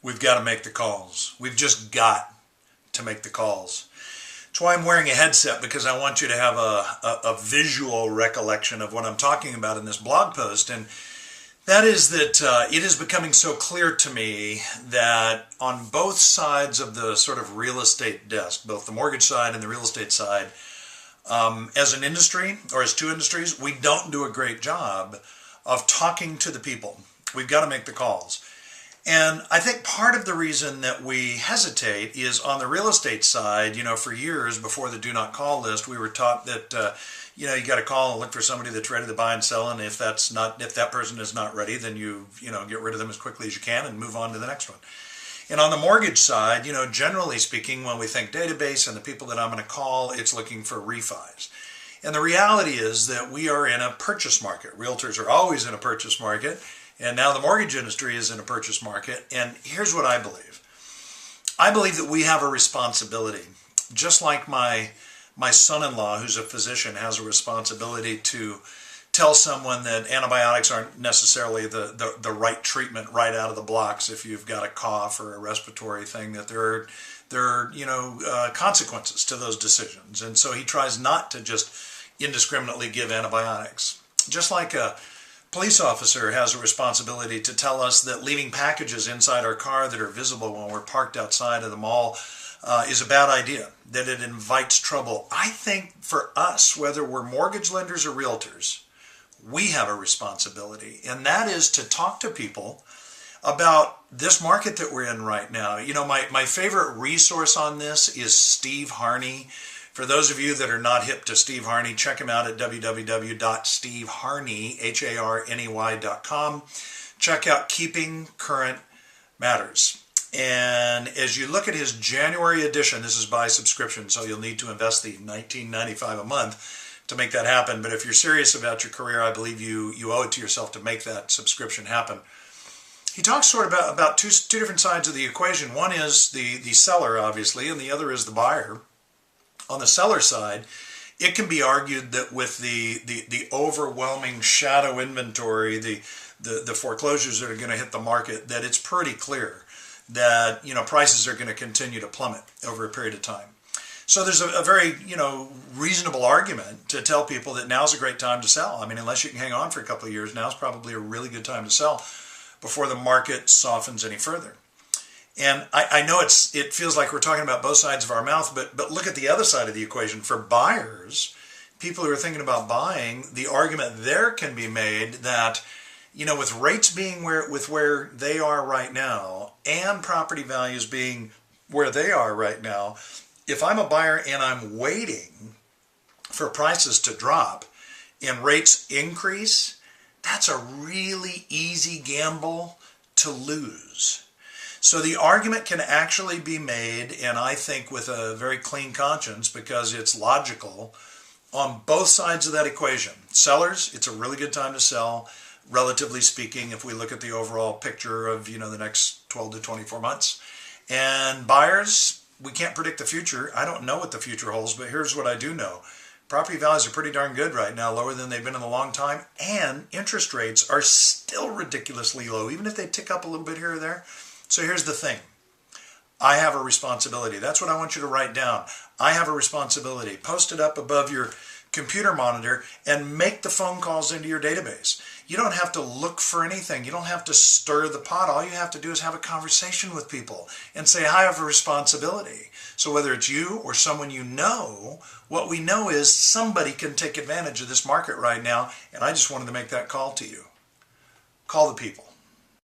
We've got to make the calls. We've just got to make the calls. That's why I'm wearing a headset, because I want you to have a visual recollection of what I'm talking about in this blog post. And that is that it is becoming so clear to me that on both sides of the sort of real estate desk, both the mortgage side and the real estate side, as an industry, or as two industries, we don't do a great job of talking to the people. We've got to make the calls. And I think part of the reason that we hesitate is on the real estate side. For years before the do not call list, we were taught that you got to call and look for somebody that's ready to buy and sell, and if that person is not ready, then you get rid of them as quickly as you can and move on to the next one. And on the mortgage side, generally speaking, when we think database and the people that I'm going to call, it's looking for refis. And the reality is that we are in a purchase market. Realtors are always in a purchase market. And now the mortgage industry is in a purchase market. And here's what I believe. I believe that we have a responsibility, just like my son-in-law, who's a physician, has a responsibility to tell someone that antibiotics aren't necessarily the right treatment right out of the blocks if you've got a cough or a respiratory thing, that there are consequences to those decisions. And so he tries not to just indiscriminately give antibiotics. Just like a police officer has a responsibility to tell us that leaving packages inside our car that are visible when we're parked outside of the mall is a bad idea, that it invites trouble. I think for us, whether we're mortgage lenders or realtors, we have a responsibility, and that is to talk to people about this market that we're in right now. My favorite resource on this is Steve Harney. For those of you that are not hip to Steve Harney, check him out at www.steveharney.com. Check out Keeping Current Matters. And as you look at his January edition, this is by subscription, so you'll need to invest the $19.95 a month to make that happen. But if you're serious about your career, I believe you owe it to yourself to make that subscription happen. He talks sort of about two different sides of the equation. One is the seller, obviously, and the other is the buyer. On the seller side, it can be argued that with the overwhelming shadow inventory, the foreclosures that are going to hit the market, that it's pretty clear that prices are going to continue to plummet over a period of time. So there's a very reasonable argument to tell people that now's a great time to sell. I mean, unless you can hang on for a couple of years, now's probably a really good time to sell before the market softens any further. And I know it feels like we're talking about both sides of our mouth, but look at the other side of the equation. For buyers, people who are thinking about buying, the argument there can be made that, with rates being where they are right now and property values being where they are right now, if I'm a buyer and I'm waiting for prices to drop and rates increase, that's a really easy gamble to lose. So the argument can actually be made, and I think with a very clean conscience, because it's logical, on both sides of that equation. Sellers, it's a really good time to sell, relatively speaking, if we look at the overall picture of the next 12 to 24 months. And buyers, we can't predict the future. I don't know what the future holds, but here's what I do know. Property values are pretty darn good right now, lower than they've been in a long time, and interest rates are still ridiculously low, even if they tick up a little bit here or there. So here's the thing. I have a responsibility. That's what I want you to write down. I have a responsibility. Post it up above your computer monitor and make the phone calls into your database. You don't have to look for anything. You don't have to stir the pot. All you have to do is have a conversation with people and say, I have a responsibility. So whether it's you or someone what we know is somebody can take advantage of this market right now, and I just wanted to make that call to you. Call the people.